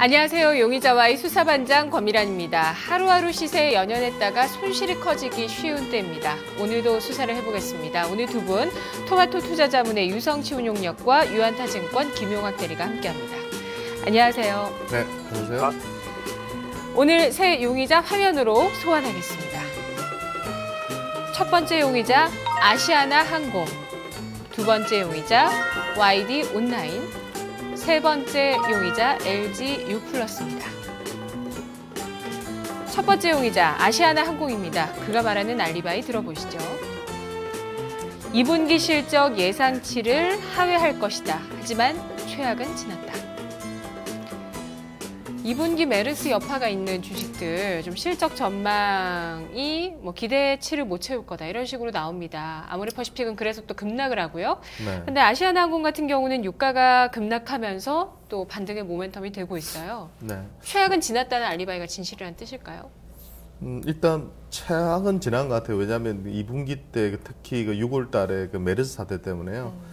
안녕하세요. 용의자와의 수사반장 권미란입니다. 하루하루 시세에 연연했다가 손실이 커지기 쉬운 때입니다. 오늘도 수사를 해보겠습니다. 오늘 두 분, 토마토 투자자문의 유성치 운용역과 유한타증권 김용학 대리가 함께합니다. 안녕하세요. 네, 안녕하세요. 오늘 새 용의자 화면으로 소환하겠습니다. 첫 번째 용의자 아시아나 항공, 두 번째 용의자 YD 온라인, 세 번째 용의자 LG U+입니다. 첫 번째 용의자 아시아나 항공입니다. 그가 말하는 알리바이 들어보시죠. 2분기 실적 예상치를 하회할 것이다. 하지만 최악은 지났다. 2분기 메르스 여파가 있는 주식들, 좀 실적 전망이 기대치를 못 채울 거다. 이런 식으로 나옵니다. 아모레퍼시픽은 그래서 또 급락을 하고요. 근데 아시아나항공 같은 경우는 유가가 급락하면서 또 반등의 모멘텀이 되고 있어요. 네. 최악은 지났다는 알리바이가 진실이라는 뜻일까요? 일단 최악은 지난 것 같아요. 왜냐하면 2분기 때 특히 그 6월 달에 그 메르스 사태 때문에요.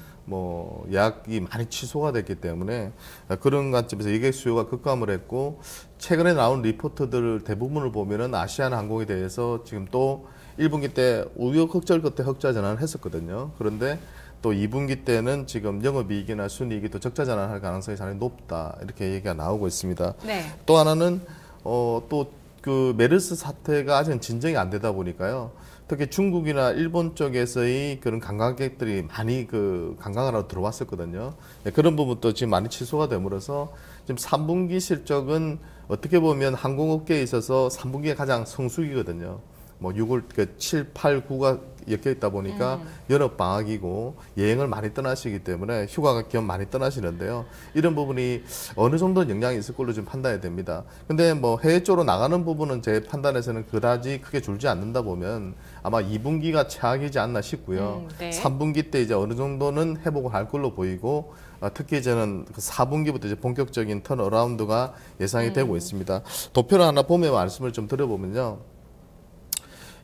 예약이 많이 취소가 됐기 때문에 그런 관점에서 예객 수요가 급감을 했고, 최근에 나온 리포트들 대부분을 보면은 아시아나항공에 대해서 지금 또 1분기 때 우여곡절 끝에 흑자 전환을 했었거든요. 그런데 또 2분기 때는 지금 영업이익이나 순이익이 또 적자 전환할 가능성이 상당히 높다, 이렇게 얘기가 나오고 있습니다. 네. 또 하나는 또 그 메르스 사태가 아직은 진정이 안 되다 보니까요. 특히 중국이나 일본 쪽에서의 그런 관광객들이 많이 관광을 하러 들어왔었거든요. 그런 부분도 지금 많이 취소가 됨으로써 지금 3분기 실적은 어떻게 보면 항공업계에 있어서 3분기가 가장 성수기거든요. 6월 7, 8, 9가 엮여 있다 보니까 연업 방학이고 여행을 많이 떠나시기 때문에 휴가 겸 많이 떠나시는데요. 이런 부분이 어느 정도 영향이 있을 걸로 좀 판단이 됩니다. 근데 해외 쪽으로 나가는 부분은 제 판단에서는 그다지 크게 줄지 않는다 보면 아마 2분기가 최악이지 않나 싶고요. 네. 3분기 때 이제 어느 정도는 회복을 할 걸로 보이고, 특히 저는 4분기부터 이제 본격적인 턴어라운드가 예상이 되고 있습니다. 도표를 하나 보면 말씀을 좀 드려보면요.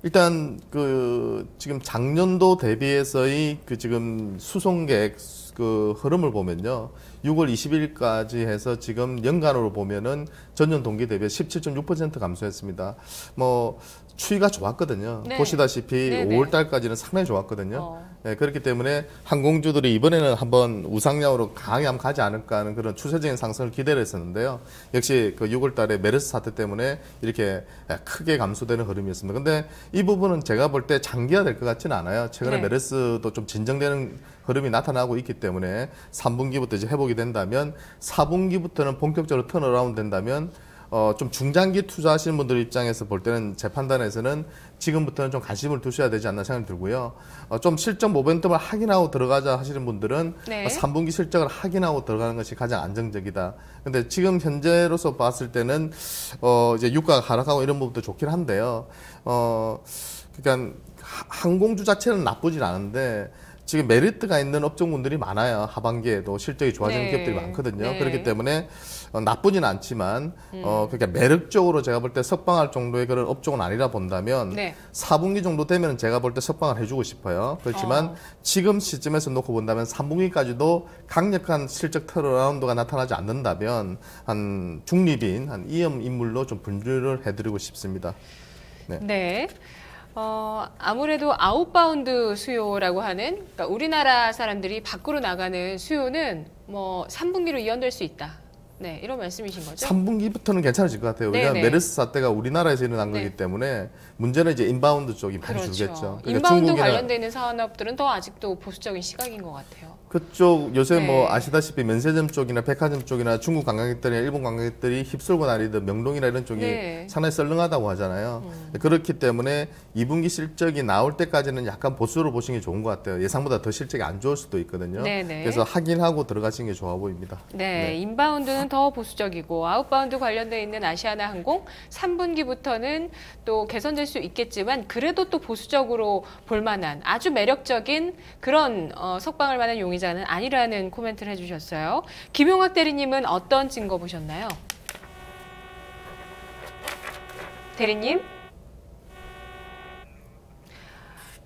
일단 지금 작년도 대비해서의 지금 수송객 흐름을 보면요. 6월 20일까지 해서 지금 연간으로 보면은 전년 동기 대비 17.6% 감소했습니다. 추이가 좋았거든요. 네. 보시다시피 네네. 5월 달까지는 상당히 좋았거든요. 네, 그렇기 때문에 항공주들이 이번에는 한번 우상향으로 강하게 한번 가지 않을까 하는 그런 추세적인 상승을 기대를 했었는데요. 역시 6월 달에 메르스 사태 때문에 이렇게 크게 감소되는 흐름이었습니다. 근데 이 부분은 제가 볼 때 장기화될 것 같지는 않아요. 최근에 네. 메르스도 좀 진정되는 흐름이 나타나고 있기 때문에 3분기부터 이제 회복이 된다면 4분기부터는 본격적으로 턴어라운드 된다면 좀 중장기 투자하시는 분들 입장에서 볼 때는 제 판단에서는 지금부터는 좀 관심을 두셔야 되지 않나 생각이 들고요. 좀 실적 모멘텀을 확인하고 들어가자 하시는 분들은 네. 3분기 실적을 확인하고 들어가는 것이 가장 안정적이다. 근데 지금 현재로서 봤을 때는 이제 유가가 하락하고 이런 부분도 좋긴 한데요. 그러니까 항공주 자체는 나쁘진 않은데 지금 메리트가 있는 업종군들이 많아요. 하반기에도 실적이 좋아지는 네. 기업들이 많거든요. 네. 그렇기 때문에 나쁘진 않지만 그러니까 매력적으로 제가 볼 때 석방할 정도의 그런 업종은 아니라 본다면 네. 4분기 정도 되면 제가 볼 때 석방을 해주고 싶어요. 그렇지만 지금 시점에서 놓고 본다면 3분기까지도 강력한 실적 턴어라운드가 나타나지 않는다면 한 중립인 한 이음 인물로 좀 분류를 해드리고 싶습니다. 네. 네. 아무래도 아웃바운드 수요라고 하는, 그러니까 우리나라 사람들이 밖으로 나가는 수요는 3분기로 이어질 수 있다. 네, 이런 말씀이신 거죠? 3분기부터는 괜찮아질 것 같아요. 왜냐하면 메르스 사태가 우리나라에서 일어난 거기 때문에 문제는 이제 인바운드 쪽이 많이 그렇죠. 줄겠죠. 그러니까 인바운드 관련돼 있는 산업들은 더 아직도 보수적인 시각인 것 같아요. 그쪽 요새 아시다시피 면세점 쪽이나 백화점 쪽이나 중국 관광객들이나 일본 관광객들이 휩쓸고 다니던 명동이나 이런 쪽이 상당히 썰렁하다고 하잖아요. 그렇기 때문에 2분기 실적이 나올 때까지는 약간 보수로 보시는 게 좋은 것 같아요. 예상보다 더 실적이 안 좋을 수도 있거든요. 그래서 확인하고 들어가시는 게 좋아 보입니다. 네, 인바운드는 더 보수적이고 아웃바운드 관련돼 있는 아시아나항공 3분기부터는 또 개선될 수 있겠지만 그래도 또 보수적으로 볼만한 아주 매력적인 그런 석방할 만한 용의자는 아니라는 코멘트를 해주셨어요. 김용학 대리님은 어떤 증거 보셨나요? 대리님?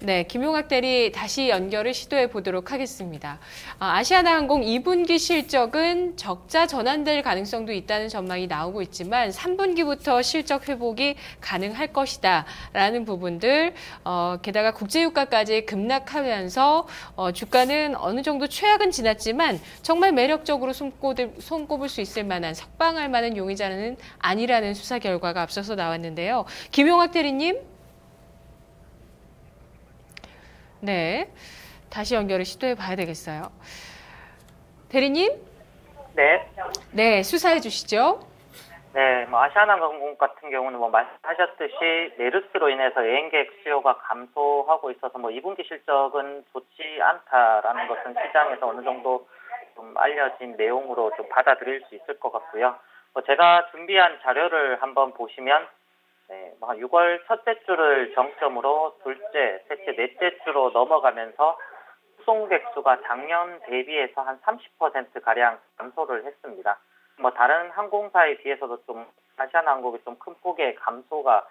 네, 김용학 대리 다시 연결을 시도해 보도록 하겠습니다. 아시아나항공 2분기 실적은 적자 전환될 가능성도 있다는 전망이 나오고 있지만 3분기부터 실적 회복이 가능할 것이다 라는 부분들, 게다가 국제유가까지 급락하면서 주가는 어느 정도 최악은 지났지만 정말 매력적으로 손꼽을 수 있을 만한 석방할 만한 용의자는 아니라는 수사 결과가 앞서서 나왔는데요. 김용학 대리님. 네, 다시 연결을 시도해 봐야 되겠어요. 대리님? 네. 네, 수사해 주시죠. 네, 아시아나항공 같은 경우는 말씀하셨듯이 메르스로 인해서 여행객 수요가 감소하고 있어서 2분기 실적은 좋지 않다라는 것은 시장에서 어느 정도 좀 알려진 내용으로 좀 받아들일 수 있을 것 같고요. 제가 준비한 자료를 한번 보시면 6월 첫째 주를 정점으로 둘째, 셋째, 넷째 주로 넘어가면서 수송객 수가 작년 대비해서 한 30%가량 감소를 했습니다. 다른 항공사에 비해서도 좀 아시아나항공이 좀 큰 폭의 감소가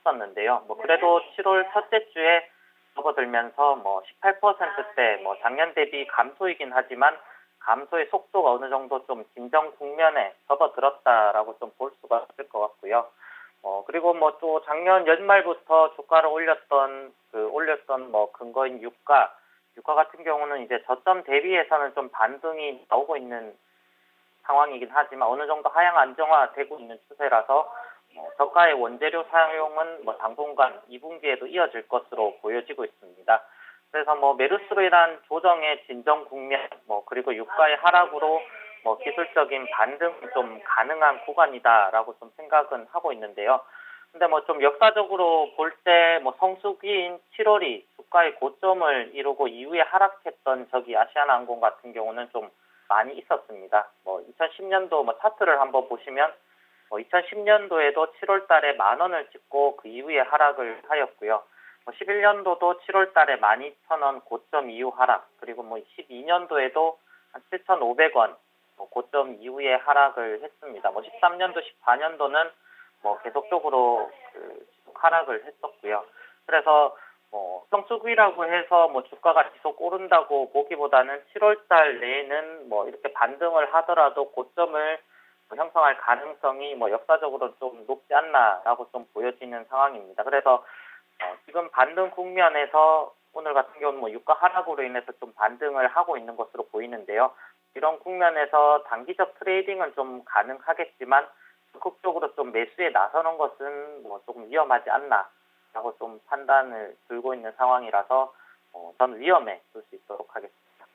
있었는데요. 그래도 7월 첫째 주에 접어들면서 18%대 작년 대비 감소이긴 하지만 감소의 속도가 어느 정도 좀 진정 국면에 접어들었다라고 좀 볼 수가 있을 것 같고요. 그리고 또 작년 연말부터 주가를 올렸던 근거인 유가 같은 경우는 이제 저점 대비해서는 좀 반등이 나오고 있는 상황이긴 하지만 어느 정도 하향 안정화되고 있는 추세라서 저가의 원재료 사용은 당분간 2분기에도 이어질 것으로 보여지고 있습니다. 그래서 메르스로 인한 조정의 진정 국면, 그리고 유가의 하락으로 기술적인 반등이 좀 가능한 구간이다라고 좀 생각은 하고 있는데요. 근데 좀 역사적으로 볼 때 성수기인 7월이 주가의 고점을 이루고 이후에 하락했던 저기 아시아나항공 같은 경우는 좀 많이 있었습니다. 2010년도 차트를 한번 보시면 2010년도에도 7월 달에 10,000원을 찍고 그 이후에 하락을 하였고요. 11년도도 7월 달에 12,000원 고점 이후 하락, 그리고 12년도에도 한 7,500원 고점 이후에 하락을 했습니다. 13년도, 14년도는 계속적으로 하락을 했었고요. 그래서 성수기라고 해서 주가가 계속 오른다고 보기보다는 7월 달 내에는 이렇게 반등을 하더라도 고점을 형성할 가능성이 역사적으로 좀 높지 않나라고 좀 보여지는 상황입니다. 그래서 지금 반등 국면에서 오늘 같은 경우는 유가 하락으로 인해서 좀 반등을 하고 있는 것으로 보이는데요. 이런 국면에서 단기적 트레이딩은 좀 가능하겠지만 적극적으로 좀 매수에 나서는 것은 조금 위험하지 않나라고 좀 판단을 들고 있는 상황이라서 저는 위험해 둘 수 있도록 하겠습니다.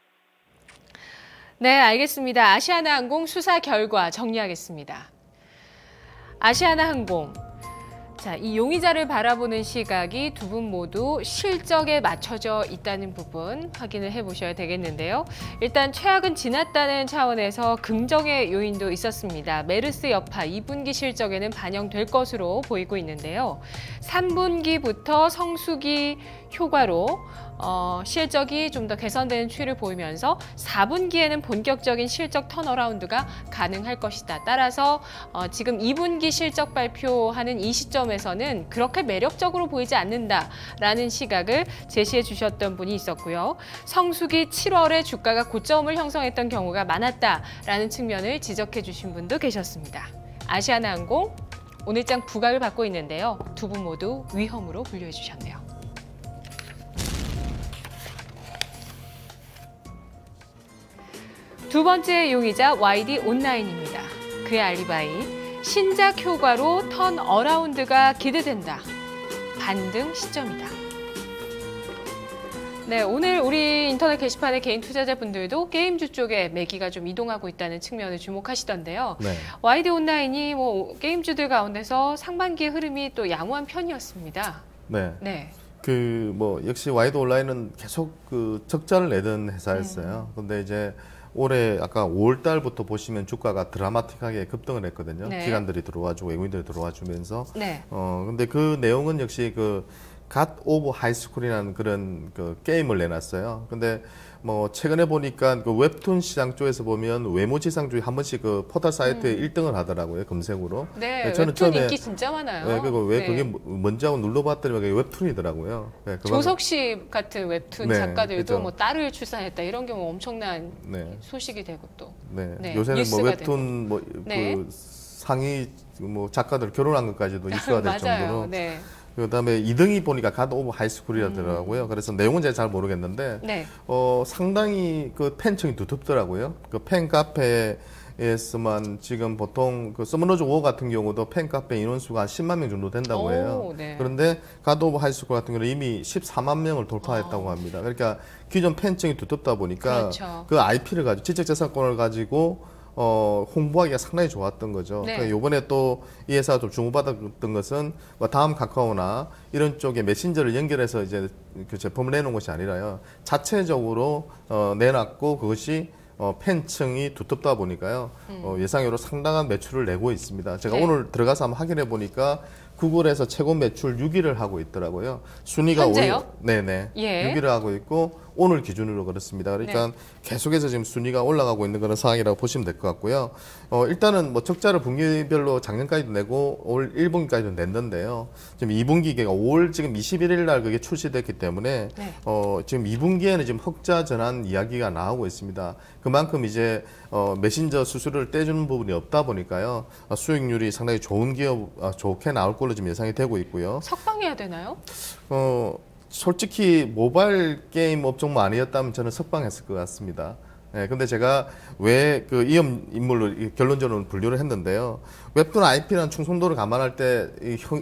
네, 알겠습니다. 아시아나항공 수사 결과 정리하겠습니다. 아시아나항공. 자, 이 용의자를 바라보는 시각이 두 분 모두 실적에 맞춰져 있다는 부분 확인을 해보셔야 되겠는데요. 일단 최악은 지났다는 차원에서 긍정의 요인도 있었습니다. 메르스 여파 2분기 실적에는 반영될 것으로 보이고 있는데요. 3분기부터 성수기 효과로 실적이 좀 더 개선되는 추이를 보이면서 4분기에는 본격적인 실적 턴어라운드가 가능할 것이다. 따라서 지금 2분기 실적 발표하는 이 시점에서는 그렇게 매력적으로 보이지 않는다라는 시각을 제시해 주셨던 분이 있었고요. 성수기 7월에 주가가 고점을 형성했던 경우가 많았다라는 측면을 지적해 주신 분도 계셨습니다. 아시아나항공 오늘장 부각을 받고 있는데요. 두 분 모두 위험으로 분류해 주셨네요. 두 번째 용의자 YD 온라인입니다. 그의 알리바이, 신작 효과로 턴 어라운드가 기대된다. 반등 시점이다. 네, 오늘 우리 인터넷 게시판의 개인 투자자분들도 게임주 쪽에 매기가 좀 이동하고 있다는 측면을 주목하시던데요. 네. YD 온라인이 게임주들 가운데서 상반기의 흐름이 또 양호한 편이었습니다. 네. 네. 역시 YD 온라인은 계속 적자를 내던 회사였어요. 근데 이제 올해 아까 5월 달부터 보시면 주가가 드라마틱하게 급등을 했거든요. 네. 기관들이 들어와주고 외국인들이 들어와주면서. 네. 근데 그 내용은 역시 갓 오브 하이스쿨이라는 그런 그 게임을 내놨어요. 근데 뭐 최근에 보니까 그 웹툰 시장 쪽에서 보면 외모지상 중에 한 번씩 그 포털 사이트에 1등을 하더라고요, 검색으로. 네, 저는 웹툰 처음에 인기 진짜 많아요. 네, 그리고 왜 네. 그게 뭔지 하고 눌러봤더니 그게 웹툰이더라고요. 네, 조석씨 같은 웹툰 네, 작가들도 그렇죠. 뭐 딸을 출산했다 이런 경우 엄청난 네. 소식이 되고 또. 네. 네, 요새는 뭐 뉴스가 웹툰 뭐 네. 그 상위 뭐 작가들 결혼한 것까지도 이슈가 될 맞아요. 정도로. 네. 그다음에 2등이 보니까 갓 오브 하이스쿨이라더라고요. 그래서 내용은 제가 잘 모르겠는데 네. 상당히 그 팬층이 두텁더라고요. 그 팬 카페에서만 지금 보통 그 서머너즈 5 같은 경우도 팬 카페 인원수가 한 10만 명 정도 된다고 해요. 네. 그런데 갓 오브 하이스쿨 같은 경우는 이미 14만 명을 돌파했다고 합니다. 그러니까 기존 팬층이 두텁다 보니까 그렇죠. 그 IP를 가지고 지적재산권을 가지고 홍보하기가 상당히 좋았던 거죠. 네. 그러니까 요번에 또 이 회사가 좀 주목받았던 것은 뭐 다음 카카오나 이런 쪽에 메신저를 연결해서 이제 그 제품을 내놓은 것이 아니라요. 자체적으로 내놨고 그것이 팬층이 두텁다 보니까요. 예상외로 상당한 매출을 내고 있습니다. 제가 네. 오늘 들어가서 한번 확인해 보니까 구글에서 최고 매출 6위를 하고 있더라고요. 순위가 현재요? 네네. 예. 6위를 하고 있고 오늘 기준으로 그렇습니다. 그러니까 계속해서 지금 순위가 올라가고 있는 그런 상황이라고 보시면 될 것 같고요. 일단은 뭐 적자를 분기별로 작년까지도 내고 올 1분기까지도 냈는데요. 지금 2분기가 5월 지금 21일 날 그게 출시됐기 때문에 네. 지금 2분기에는 지금 흑자 전환 이야기가 나오고 있습니다. 그만큼 이제 메신저 수수료를 떼주는 부분이 없다 보니까요. 수익률이 상당히 좋은 기업 좋게 나올 걸로 지금 예상이 되고 있고요. 석방해야 되나요? 솔직히 모바일 게임 업종만 아니었다면 저는 석방했을 것 같습니다. 네, 근데 제가 왜 그 위험 인물로 결론적으로 분류를 했는데요. 웹툰 IP라는 충성도를 감안할 때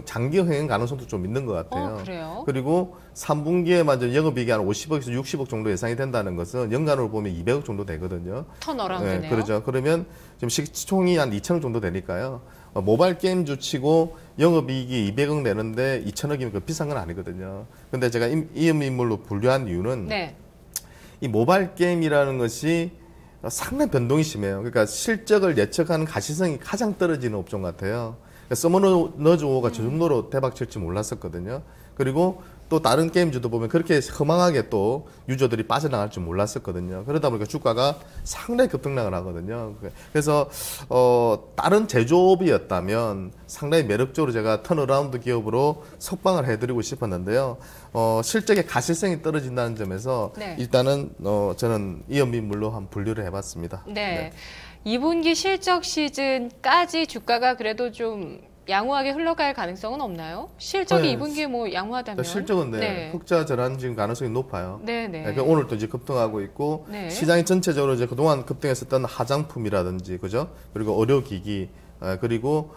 장기 흥행 가능성도 좀 있는 것 같아요. 그래요? 그리고 3분기에만 영업이익이 한 50억에서 60억 정도 예상이 된다는 것은 연간으로 보면 200억 정도 되거든요. 턴어라운드네요. 네, 그렇죠. 그러면 지금 시총이 한 2천억 정도 되니까요. 모바일 게임주 치고 영업이익이 200억 내는데 2천억이면 그 비싼 건 아니거든요. 근데 제가 위험 인물로 분류한 이유는 네. 이 모바일 게임이라는 것이 상당히 변동이 심해요. 그러니까 실적을 예측하는 가시성이 가장 떨어지는 업종 같아요. 그러니까 서머너즈 5가 저 정도로 대박 칠지 몰랐었거든요. 그리고 또 다른 게임주도 보면 그렇게 허망하게 또 유저들이 빠져나갈 줄 몰랐었거든요. 그러다 보니까 주가가 상당히 급등락을 하거든요. 그래서 다른 제조업이었다면 상당히 매력적으로 제가 턴어라운드 기업으로 석방을 해드리고 싶었는데요. 실적의 가실성이 떨어진다는 점에서 네. 일단은 저는 위험인물로 한 분류를 해봤습니다. 네. 2분기 실적 시즌까지 주가가 그래도 좀 양호하게 흘러갈 가능성은 없나요? 실적이 네. 2분기에 뭐 양호하다면? 실적은 흑자 전환 지금 가능성이 높아요. 네네. 그러니까 오늘 또 이제 급등하고 있고 네. 시장이 전체적으로 이제 그동안 급등했었던 화장품이라든지 그죠? 그리고 의료기기 그리고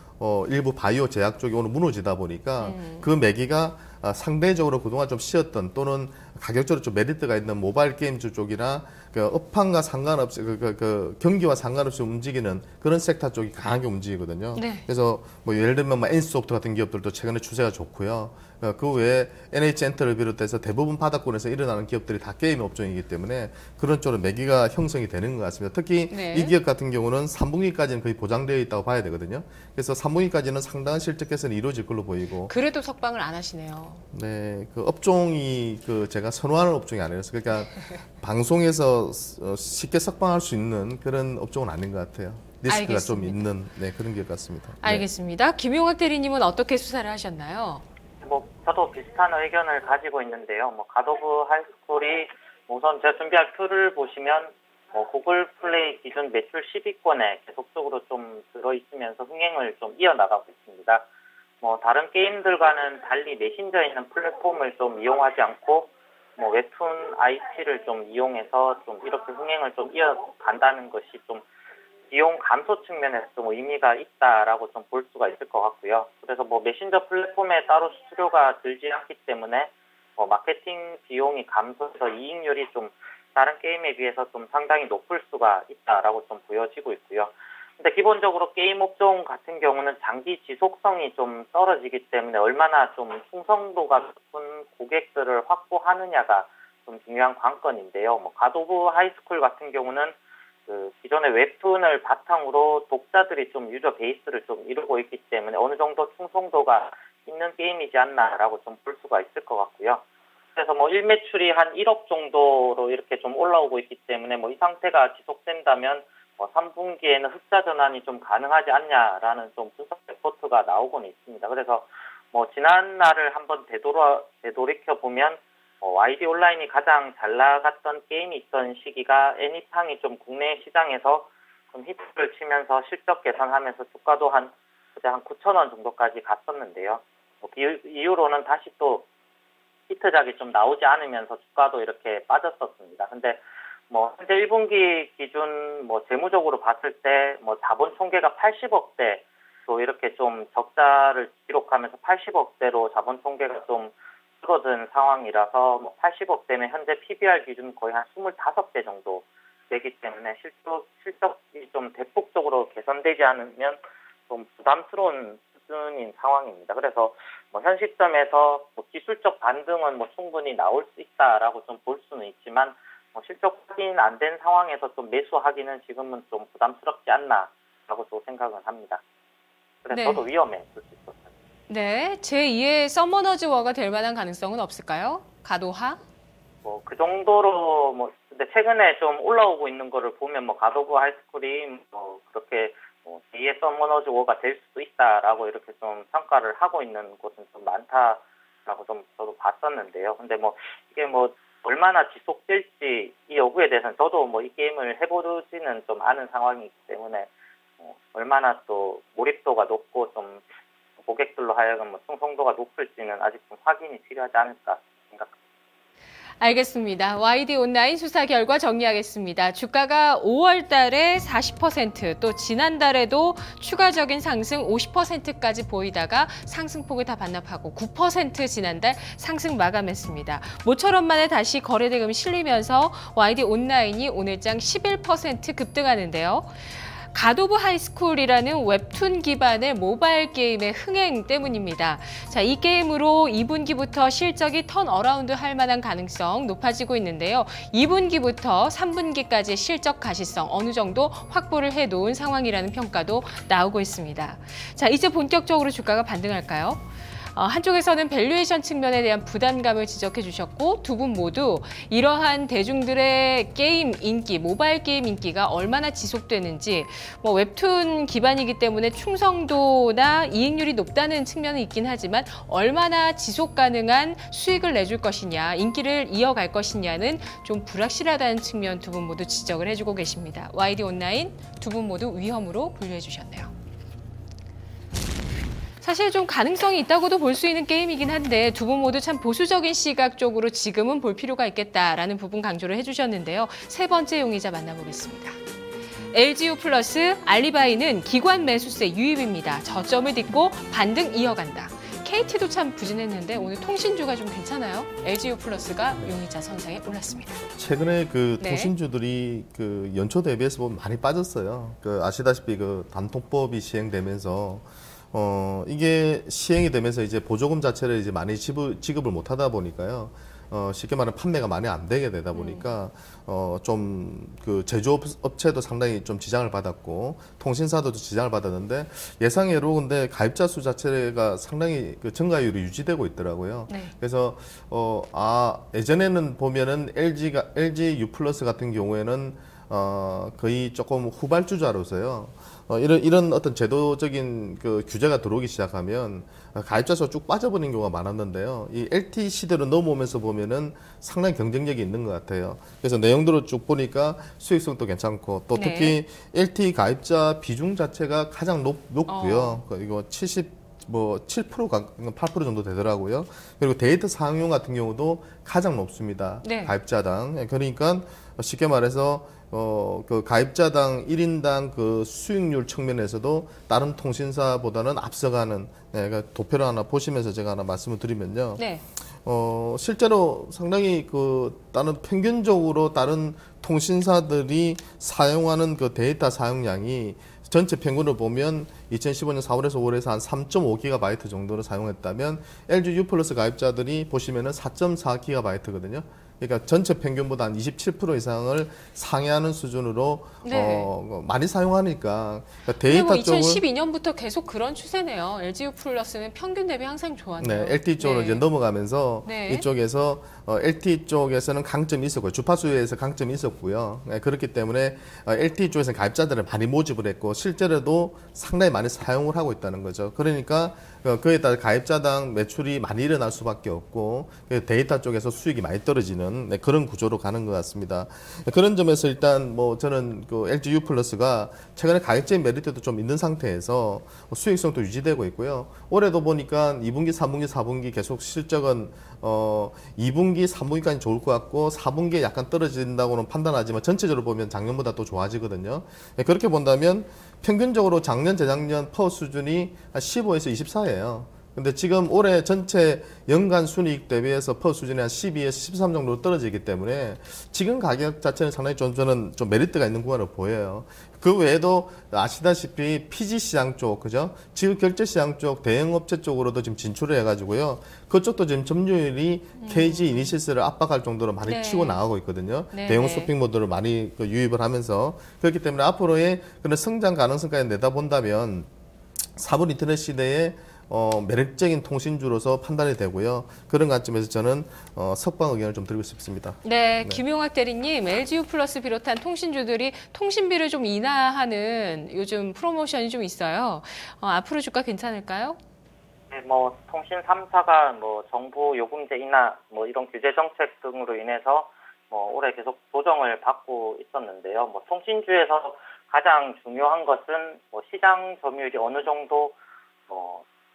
일부 바이오 제약 쪽이 오늘 무너지다 보니까 그 매기가 상대적으로 그동안 좀 쉬었던 또는 가격적으로 좀 메리트가 있는 모바일 게임주 쪽이나 그 업황과 상관없이 그 경기와 상관없이 움직이는 그런 섹터 쪽이 강하게 움직이거든요. 네. 그래서 뭐 예를 들면 NC소프트 같은 기업들도 최근에 추세가 좋고요. 그 외에 NH엔터를 비롯해서 대부분 바닥권에서 일어나는 기업들이 다 게임 업종이기 때문에 그런 쪽으로 매기가 형성이 되는 것 같습니다. 특히 네. 이 기업 같은 경우는 3분기까지는 거의 보장되어 있다고 봐야 되거든요. 그래서 3분기까지는 상당한 실적 개선이 이루어질 걸로 보이고. 그래도 석방을 안 하시네요. 네, 그 업종이 제가 선호하는 업종이 아니라서 그러니까 방송에서 쉽게 석방할 수 있는 그런 업종은 아닌 것 같아요. 리스크가 알겠습니다. 좀 있는 그런 기업 같습니다. 알겠습니다. 김용학 대리님은 어떻게 수사를 하셨나요? 저도 비슷한 의견을 가지고 있는데요. 갓 오브 하이스쿨이 우선 제가 준비한 툴을 보시면 구글 플레이 기준 매출 10위권에 계속적으로 좀 들어있으면서 흥행을 좀 이어나가고 있습니다. 다른 게임들과는 달리 메신저에 있는 플랫폼을 좀 이용하지 않고 웹툰 IP를 좀 이용해서 좀 이렇게 흥행을 좀 이어간다는 것이 좀 비용 감소 측면에서 좀 의미가 있다라고 좀 볼 수가 있을 것 같고요. 그래서 메신저 플랫폼에 따로 수수료가 들지 않기 때문에 마케팅 비용이 감소해서 이익률이 좀 다른 게임에 비해서 좀 상당히 높을 수가 있다라고 좀 보여지고 있고요. 근데 기본적으로 게임 업종 같은 경우는 장기 지속성이 좀 떨어지기 때문에 얼마나 좀 충성도가 높은 고객들을 확보하느냐가 좀 중요한 관건인데요. 갓 오브 하이스쿨 같은 경우는 기존의 웹툰을 바탕으로 독자들이 좀 유저 베이스를 좀 이루고 있기 때문에 어느 정도 충성도가 있는 있는 게임이지 않나라고 좀 볼 수가 있을 것 같고요. 그래서 뭐 1매출이 한 1억 정도로 이렇게 좀 올라오고 있기 때문에 뭐 이 상태가 지속된다면 뭐 3분기에는 흑자 전환이 좀 가능하지 않냐라는 좀 분석 레포트가 나오고는 있습니다. 그래서 뭐 지난날을 한번 되돌이켜 보면 YD 온라인이 가장 잘 나갔던 게임이 있던 시기가 애니팡이 좀 국내 시장에서 좀 히트를 치면서 실적 개선하면서 주가도 한 9,000원 정도까지 갔었는데요. 그 이후로는 다시 또 히트작이 좀 나오지 않으면서 주가도 이렇게 빠졌었습니다. 근데 뭐 현재 1분기 기준 뭐 재무적으로 봤을 때 뭐 자본 총계가 80억대 또 이렇게 좀 적자를 기록하면서 80억대로 자본 총계가 좀 줄어든 상황이라서 뭐 80억대면 현재 PBR 기준 거의 한 25배 정도 되기 때문에 실적이 좀 대폭적으로 개선되지 않으면 좀 부담스러운 수준인 상황입니다. 그래서 뭐 현 시점에서 뭐 기술적 반등은 뭐 충분히 나올 수 있다라고 좀 볼 수는 있지만 뭐 실적 확인 안 된 상황에서 좀 매수하기는 지금은 좀 부담스럽지 않나라고 또 생각은 합니다. 그래서 네. 저도 위험해 볼 수 있었어요. 네, 제2의 서머너즈 워가 될 만한 가능성은 없을까요? 가도하? 뭐 그 정도로 뭐 근데 최근에 좀 올라오고 있는 거를 보면 뭐 갓 오브 하이스쿨이 뭐 그렇게 뭐 제2의 서머너즈 워가 될 수도 있다라고 이렇게 좀 평가를 하고 있는 곳은 좀 많다라고 좀 저도 봤었는데요. 근데 뭐 이게 뭐 얼마나 지속될지 이 여부에 대해서는 저도 뭐 이 게임을 해보지는 좀 않은 상황이기 때문에 얼마나 또 몰입도가 높고 좀 고객들로 하여금 뭐 충성도가 높을지는 아직 좀 확인이 필요하지 않을까 생각합니다. 알겠습니다. YD 온라인 수사 결과 정리하겠습니다. 주가가 5월 달에 40%, 또 지난달에도 추가적인 상승 50%까지 보이다가 상승폭을 다 반납하고 9% 지난달 상승 마감했습니다. 모처럼 만에 다시 거래대금이 실리면서 YD 온라인이 오늘장 11% 급등하는데요. 갓 오브 하이스쿨이라는 웹툰 기반의 모바일 게임의 흥행 때문입니다. 자, 이 게임으로 2분기부터 실적이 턴어라운드 할 만한 가능성 높아지고 있는데요. 2분기부터 3분기까지의 실적 가시성 어느 정도 확보를 해놓은 상황이라는 평가도 나오고 있습니다. 자, 이제 본격적으로 주가가 반등할까요? 한쪽에서는 밸류에이션 측면에 대한 부담감을 지적해 주셨고 두 분 모두 이러한 대중들의 게임 인기, 모바일 게임 인기가 얼마나 지속되는지 뭐 웹툰 기반이기 때문에 충성도나 이익률이 높다는 측면은 있긴 하지만 얼마나 지속 가능한 수익을 내줄 것이냐, 인기를 이어갈 것이냐는 좀 불확실하다는 측면 두 분 모두 지적을 해주고 계십니다. YD 온라인 두 분 모두 위험으로 분류해 주셨네요. 사실 좀 가능성이 있다고도 볼 수 있는 게임이긴 한데 두 분 모두 참 보수적인 시각 쪽으로 지금은 볼 필요가 있겠다라는 부분 강조를 해주셨는데요. 세 번째 용의자 만나보겠습니다. LGU 플러스 알리바이는 기관 매수세 유입입니다. 저점을 딛고 반등 이어간다. KT도 참 부진했는데 오늘 통신주가 좀 괜찮아요. LGU 플러스가 용의자 선상에 올랐습니다. 최근에 그 네. 통신주들이 그 연초 대비해서 보면 많이 빠졌어요. 그 아시다시피 그 단통법이 시행되면서 이게 시행이 되면서 이제 보조금 자체를 이제 많이 지급을 못 하다 보니까요. 쉽게 말하면 판매가 많이 안 되게 되다 보니까 좀 그 제조업체도 상당히 좀 지장을 받았고 통신사도 지장을 받았는데 예상외로 근데 가입자 수 자체가 상당히 그 증가율이 유지되고 있더라고요. 네. 그래서 예전에는 보면은 LG U 플러스 같은 경우에는 거의 조금 후발주자로서요. 이런 어떤 제도적인 그 규제가 들어오기 시작하면 가입자 수가 쭉 빠져버리는 경우가 많았는데요. 이 LT 시대로 넘어오면서 보면은 상당히 경쟁력이 있는 것 같아요. 그래서 내용들을 쭉 보니까 수익성도 괜찮고 또 특히 LT 가입자 비중 자체가 가장 높고요. 이거 7%가 8% 정도 되더라고요. 그리고 데이터 사용료 같은 경우도 가장 높습니다. 네. 가입자당. 그러니까 쉽게 말해서 그 가입자당 1인당 그 수익률 측면에서도 다른 통신사보다는 앞서가는 그러니까 도표를 하나 보시면서 제가 하나 말씀을 드리면요. 네. 실제로 상당히 그 평균적으로 다른 통신사들이 사용하는 그 데이터 사용량이 전체 평균을 보면 2015년 4월에서 5월에서 한 3.5GB 정도를 사용했다면 LG U 플러스 가입자들이 보시면은 4.4GB거든요. 그러니까 전체 평균보다 한 27% 이상을 상회하는 수준으로 네. 많이 사용하니까 그러니까 데이터 뭐 쪽은 2012년부터 계속 그런 추세네요. LGU 플러스는 평균 대비 항상 좋았네요. 네, LTE 쪽으로 네. 이제 넘어가면서 네. 이쪽에서 LTE 쪽에서는 강점이 있었고요. 주파수에서 강점이 있었고요. 네, 그렇기 때문에 LTE 쪽에서는 가입자들을 많이 모집을 했고 실제로도 상당히 많이 사용을 하고 있다는 거죠. 그러니까 그에 따라 가입자당 매출이 많이 일어날 수밖에 없고 데이터 쪽에서 수익이 많이 떨어지는 그런 구조로 가는 것 같습니다. 그런 점에서 일단 뭐 저는 그 LGU 플러스가 최근에 가격적인 메리트도 좀 있는 상태에서 수익성도 유지되고 있고요. 올해도 보니까 2분기, 3분기, 4분기 계속 실적은 2분기, 3분기까지 좋을 것 같고 4분기에 약간 떨어진다고는 판단하지만 전체적으로 보면 작년보다 또 좋아지거든요. 그렇게 본다면 평균적으로 작년, 재작년 퍼 수준이 한 15에서 24예요. 근데 지금 올해 전체 연간 순이익 대비해서 퍼 수준이 한 12에서 13 정도로 떨어지기 때문에 지금 가격 자체는 상당히 저는 좀 메리트가 있는 구간으로 보여요. 그 외에도 아시다시피 PG 시장 쪽, 그죠? 지급 결제 시장 쪽, 대형업체 쪽으로도 지금 진출을 해가지고요. 그쪽도 지금 점유율이 KG 이니시스를 압박할 정도로 많이 네. 치고 나가고 있거든요. 네. 대형 쇼핑몰들을 많이 유입을 하면서 그렇기 때문에 앞으로의 그런 성장 가능성까지 내다본다면 4분 인터넷 시대에 매력적인 통신주로서 판단이 되고요. 그런 관점에서 저는 석방 의견을 좀 드리고 싶습니다. 네, 김용학 대리님, LGU 플러스 비롯한 통신주들이 통신비를 좀 인하하는 요즘 프로모션이 좀 있어요. 앞으로 주가 괜찮을까요? 네, 뭐 통신 3사가 뭐 정부 요금제 인하, 뭐 이런 규제 정책 등으로 인해서 뭐 올해 계속 조정을 받고 있었는데요. 뭐 통신주에서 가장 중요한 것은 뭐 시장 점유율이 어느 정도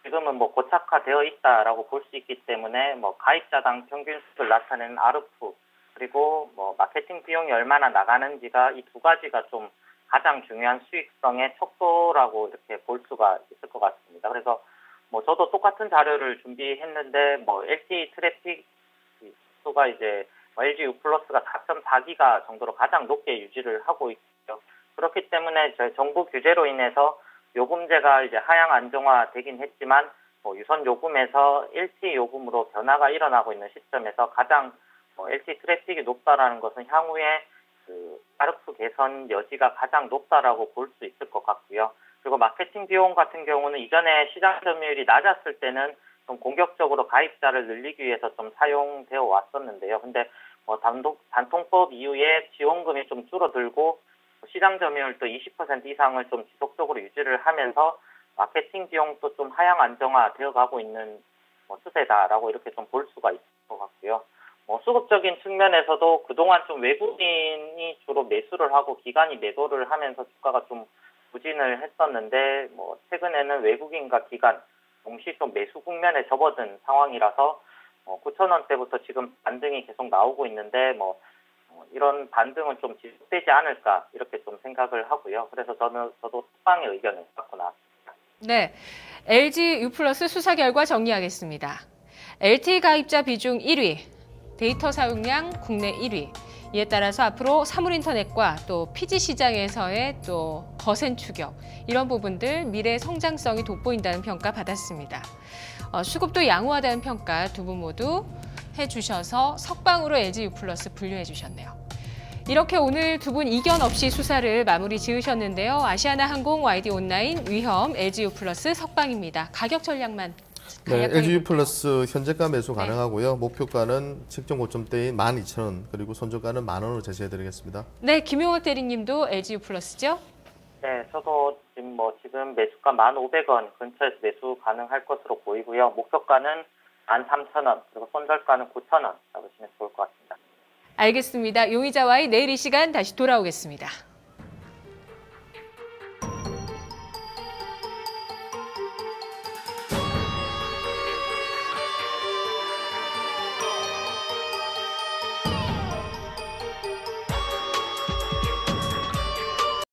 지금은 뭐 고착화되어 있다라고 볼 수 있기 때문에 뭐 가입자당 평균 수익을 나타내는 ARPU 그리고 뭐 마케팅 비용이 얼마나 나가는지가 이 두 가지가 좀 가장 중요한 수익성의 척도라고 이렇게 볼 수가 있을 것 같습니다. 그래서 뭐 저도 똑같은 자료를 준비했는데 뭐 LTE 트래픽 수가 이제 LGU 플러스가 4.4기가 정도로 가장 높게 유지를 하고 있고요. 그렇기 때문에 저희 정부 규제로 인해서 요금제가 이제 하향 안정화되긴 했지만 유선 요금에서 LTE 요금으로 변화가 일어나고 있는 시점에서 가장 LTE 트래픽이 높다라는 것은 향후에 그 ARPU 개선 여지가 가장 높다라고 볼 수 있을 것 같고요. 그리고 마케팅 비용 같은 경우는 이전에 시장 점유율이 낮았을 때는 좀 공격적으로 가입자를 늘리기 위해서 좀 사용되어 왔었는데요. 근데 단통법 이후에 지원금이 좀 줄어들고 시장 점유율도 20% 이상을 좀 지속적으로 유지를 하면서 마케팅 비용도 좀 하향 안정화되어 가고 있는 추세다라고 이렇게 좀 볼 수가 있을 것 같고요. 수급적인 측면에서도 그동안 좀 외국인이 주로 매수를 하고 기관이 매도를 하면서 주가가 좀 부진을 했었는데 최근에는 외국인과 기관 동시 좀 매수 국면에 접어든 상황이라서 9,000원대부터 지금 반등이 계속 나오고 있는데 이런 반등은 좀 지속되지 않을까 이렇게 좀 생각을 하고요. 그래서 저도 특방의 의견을 갖고 나왔습니다. 네, LGU 플러스 수사 결과 정리하겠습니다. LTE 가입자 비중 1위, 데이터 사용량 국내 1위. 이에 따라서 앞으로 사물인터넷과 또 PG 시장에서의 또 거센 추격 이런 부분들 미래 성장성이 돋보인다는 평가 받았습니다. 수급도 양호하다는 평가 두 분 모두 해주셔서 석방으로 LGU 플러스 분류해 주셨네요. 이렇게 오늘 두 분 이견 없이 수사를 마무리 지으셨는데요. 아시아나항공, YD온라인, 위험, LGU 플러스 석방입니다. 가격 전략만 네, LGU 플러스 현재가 매수 네. 가능하고요. 목표가는 직전 고점대인 12,000원 그리고 손절가는 10,000원으로 제시해드리겠습니다. 네, 김용학 대리님도 LGU 플러스죠? 네, 저도 지금 매수가 1,500원 근처에서 매수 가능할 것으로 보이고요. 목표가는 13,000원 그리고 손절가는 9,000원 잡으시면 좋을 것 같습니다. 알겠습니다. 용의자와의 내일 이 시간 다시 돌아오겠습니다.